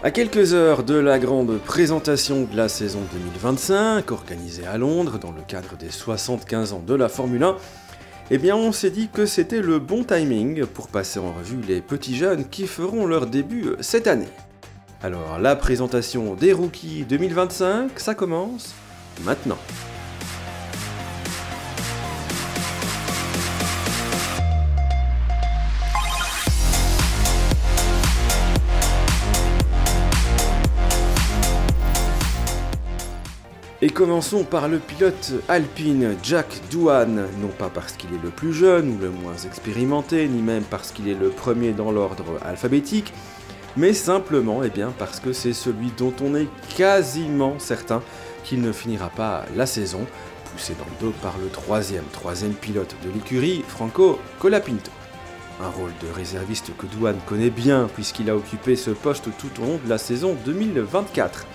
À quelques heures de la grande présentation de la saison 2025, organisée à Londres dans le cadre des 75 ans de la Formule 1, eh bien on s'est dit que c'était le bon timing pour passer en revue les petits jeunes qui feront leur début cette année. Alors la présentation des rookies 2025, ça commence maintenant. Et commençons par le pilote alpine Jack Doohan, non pas parce qu'il est le plus jeune ou le moins expérimenté, ni même parce qu'il est le premier dans l'ordre alphabétique, mais simplement parce que c'est celui dont on est quasiment certain qu'il ne finira pas la saison, poussé dans le dos par le troisième pilote de l'écurie, Franco Colapinto. Un rôle de réserviste que Doohan connaît bien puisqu'il a occupé ce poste tout au long de la saison 2024.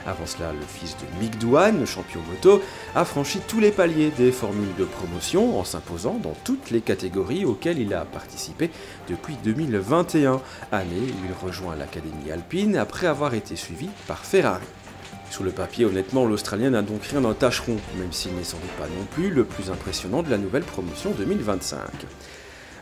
Avant cela, le fils de Mick Doohan, le champion moto, a franchi tous les paliers des formules de promotion en s'imposant dans toutes les catégories auxquelles il a participé depuis 2021, année où il rejoint l'Académie Alpine après avoir été suivi par Ferrari. Sur le papier, honnêtement, l'Australien n'a donc rien d'un tâcheron, même s'il n'est sans doute pas non plus le plus impressionnant de la nouvelle promotion 2025.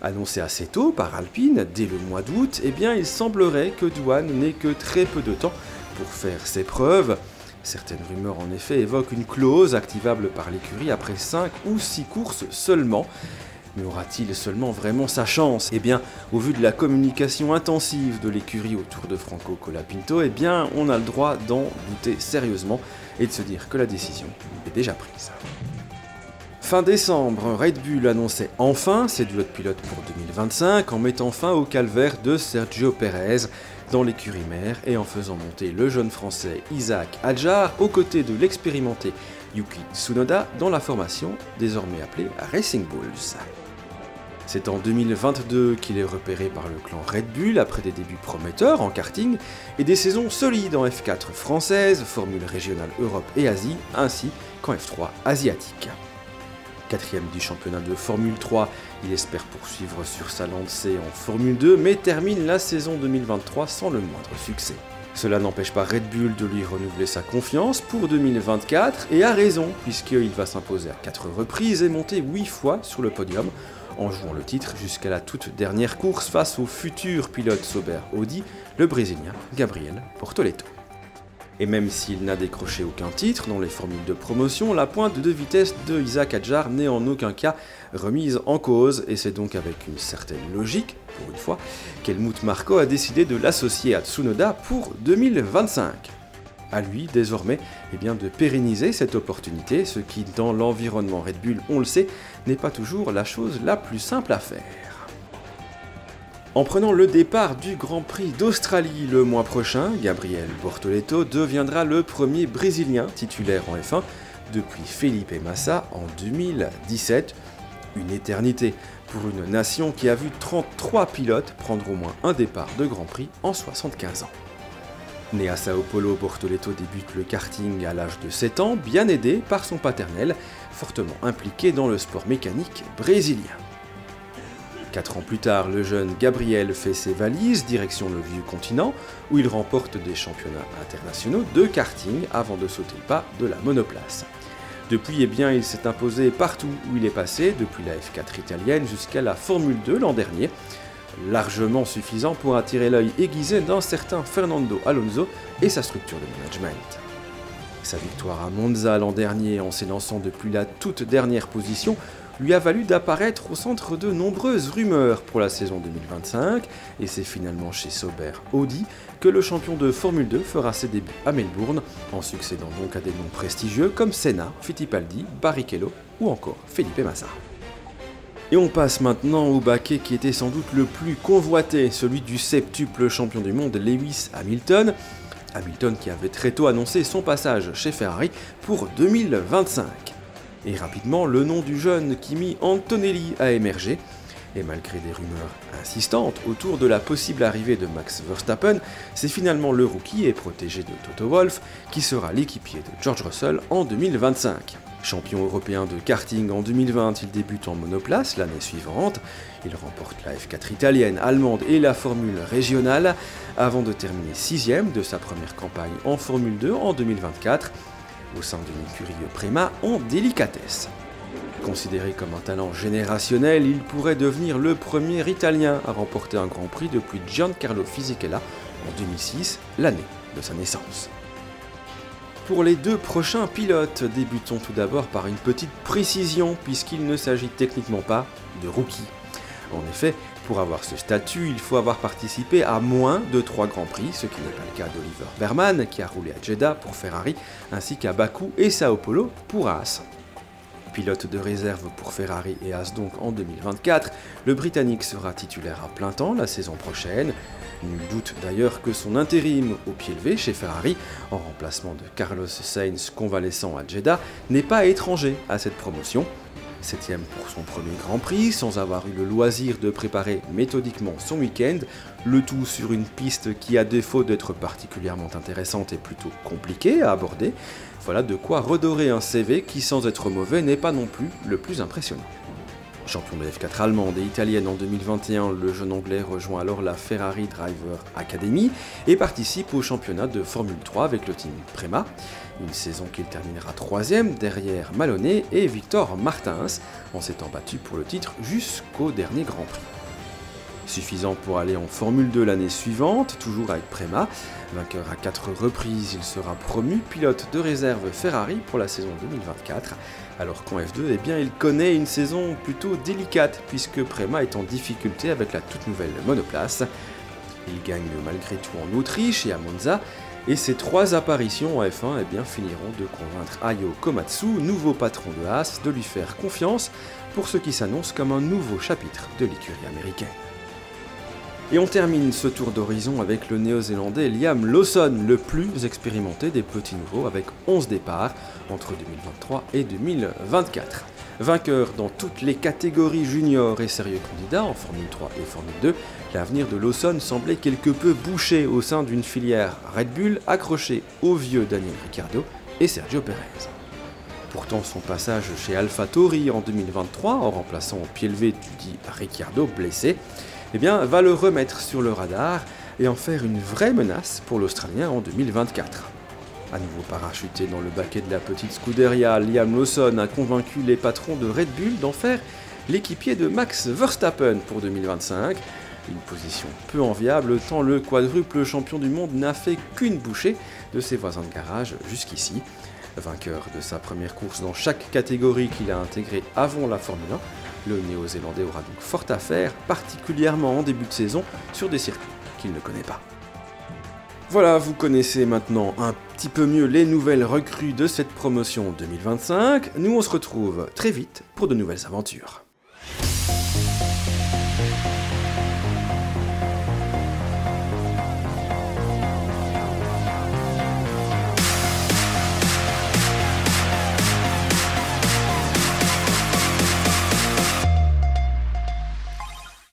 Annoncé assez tôt par Alpine, dès le mois d'août, il semblerait que Doohan n'ait que très peu de temps pour faire ses preuves. Certaines rumeurs en effet évoquent une clause activable par l'écurie après 5 ou 6 courses seulement. Mais aura-t-il seulement vraiment sa chance ? Au vu de la communication intensive de l'écurie autour de Franco Colapinto, on a le droit d'en douter sérieusement et de se dire que la décision est déjà prise. Fin décembre, Red Bull annonçait enfin ses duos de pilotes pour 2025 en mettant fin au calvaire de Sergio Pérez dans l'écurie mère et en faisant monter le jeune français Isack Hadjar aux côtés de l'expérimenté Yuki Tsunoda dans la formation désormais appelée Racing Bulls. C'est en 2022 qu'il est repéré par le clan Red Bull après des débuts prometteurs en karting et des saisons solides en F4 française, Formule régionale Europe et Asie, ainsi qu'en F3 asiatique. Quatrième du championnat de Formule 3, il espère poursuivre sur sa lancée en Formule 2, mais termine la saison 2023 sans le moindre succès. Cela n'empêche pas Red Bull de lui renouveler sa confiance pour 2024, et a raison, puisqu'il va s'imposer à 4 reprises et monter 8 fois sur le podium, en jouant le titre jusqu'à la toute dernière course face au futur pilote Sauber Audi, le Brésilien Gabriel Bortoleto. Et même s'il n'a décroché aucun titre dans les formules de promotion, la pointe de vitesse de Isack Hadjar n'est en aucun cas remise en cause, et c'est donc avec une certaine logique, pour une fois, qu'Helmut Marko a décidé de l'associer à Tsunoda pour 2025. À lui, désormais, de pérenniser cette opportunité, ce qui, dans l'environnement Red Bull, on le sait, n'est pas toujours la chose la plus simple à faire. En prenant le départ du Grand Prix d'Australie le mois prochain, Gabriel Bortoleto deviendra le premier Brésilien titulaire en F1 depuis Felipe Massa en 2017. Une éternité pour une nation qui a vu 33 pilotes prendre au moins un départ de Grand Prix en 75 ans. Né à Sao Paulo, Bortoleto débute le karting à l'âge de 7 ans, bien aidé par son paternel, fortement impliqué dans le sport mécanique brésilien. 4 ans plus tard, le jeune Gabriel fait ses valises, direction le vieux continent, où il remporte des championnats internationaux de karting avant de sauter le pas de la monoplace. Depuis, il s'est imposé partout où il est passé, depuis la F4 italienne jusqu'à la Formule 2 l'an dernier, largement suffisant pour attirer l'œil aiguisé d'un certain Fernando Alonso et sa structure de management. Sa victoire à Monza l'an dernier en s'élançant depuis la toute dernière position lui a valu d'apparaître au centre de nombreuses rumeurs pour la saison 2025, et c'est finalement chez Sauber Audi que le champion de Formule 2 fera ses débuts à Melbourne, en succédant donc à des noms prestigieux comme Senna, Fittipaldi, Barrichello ou encore Felipe Massa. Et on passe maintenant au baquet qui était sans doute le plus convoité, celui du septuple champion du monde Lewis Hamilton. Hamilton qui avait très tôt annoncé son passage chez Ferrari pour 2025. Et rapidement, le nom du jeune Kimi Antonelli a émergé. Et malgré des rumeurs insistantes autour de la possible arrivée de Max Verstappen, c'est finalement le rookie et protégé de Toto Wolff qui sera l'équipier de George Russell en 2025. Champion européen de karting en 2020, il débute en monoplace l'année suivante. Il remporte la F4 italienne, allemande et la Formule régionale avant de terminer 6ème de sa première campagne en Formule 2 en 2024 au sein d'une écurie Prema en délicatesse. Considéré comme un talent générationnel, il pourrait devenir le premier Italien à remporter un Grand Prix depuis Giancarlo Fisichella en 2006, l'année de sa naissance. Pour les deux prochains pilotes, débutons tout d'abord par une petite précision puisqu'il ne s'agit techniquement pas de rookies. En effet, pour avoir ce statut, il faut avoir participé à moins de 3 Grands Prix, ce qui n'est pas le cas d'Oliver Berman qui a roulé à Jeddah pour Ferrari, ainsi qu'à Bakou et Sao Paulo pour Haas. Pilote de réserve pour Ferrari et Haas donc en 2024, le Britannique sera titulaire à plein temps la saison prochaine. Nul doute d'ailleurs que son intérim au pied levé chez Ferrari, en remplacement de Carlos Sainz convalescent à Jeddah, n'est pas étranger à cette promotion. 7ème pour son premier Grand Prix, sans avoir eu le loisir de préparer méthodiquement son week-end, le tout sur une piste qui, à défaut d'être particulièrement intéressante, est plutôt compliquée à aborder. Voilà de quoi redorer un CV qui, sans être mauvais, n'est pas non plus le plus impressionnant. Champion de F4 allemande et italienne en 2021, le jeune anglais rejoint alors la Ferrari Driver Academy et participe au championnat de Formule 3 avec le team Prema, une saison qu'il terminera 3ème derrière Maloney et Victor Martins, en s'étant battu pour le titre jusqu'au dernier Grand Prix. Suffisant pour aller en Formule 2 l'année suivante, toujours avec Prema. Vainqueur à 4 reprises, il sera promu pilote de réserve Ferrari pour la saison 2024. Alors qu'en F2, eh bien, il connaît une saison plutôt délicate, puisque Prema est en difficulté avec la toute nouvelle monoplace. Il gagne malgré tout en Autriche et à Monza, et ses 3 apparitions en F1 eh bien, finiront de convaincre Ayo Komatsu, nouveau patron de Haas, de lui faire confiance pour ce qui s'annonce comme un nouveau chapitre de l'écurie américaine. Et on termine ce tour d'horizon avec le néo-zélandais Liam Lawson, le plus expérimenté des petits nouveaux avec 11 départs entre 2023 et 2024. Vainqueur dans toutes les catégories juniors et sérieux candidat en Formule 3 et Formule 2, l'avenir de Lawson semblait quelque peu bouché au sein d'une filière Red Bull accrochée au vieux Daniel Ricciardo et Sergio Perez. Pourtant, son passage chez AlphaTauri en 2023, en remplaçant au pied levé du dit Ricciardo blessé, eh bien, va le remettre sur le radar et en faire une vraie menace pour l'Australien en 2024. À nouveau parachuté dans le baquet de la petite Scuderia, Liam Lawson a convaincu les patrons de Red Bull d'en faire l'équipier de Max Verstappen pour 2025. Une position peu enviable tant le quadruple champion du monde n'a fait qu'une bouchée de ses voisins de garage jusqu'ici. Vainqueur de sa première course dans chaque catégorie qu'il a intégrée avant la Formule 1, le néo-zélandais aura donc fort à faire, particulièrement en début de saison, sur des circuits qu'il ne connaît pas. Voilà, vous connaissez maintenant un petit peu mieux les nouvelles recrues de cette promotion 2025. Nous on se retrouve très vite pour de nouvelles aventures.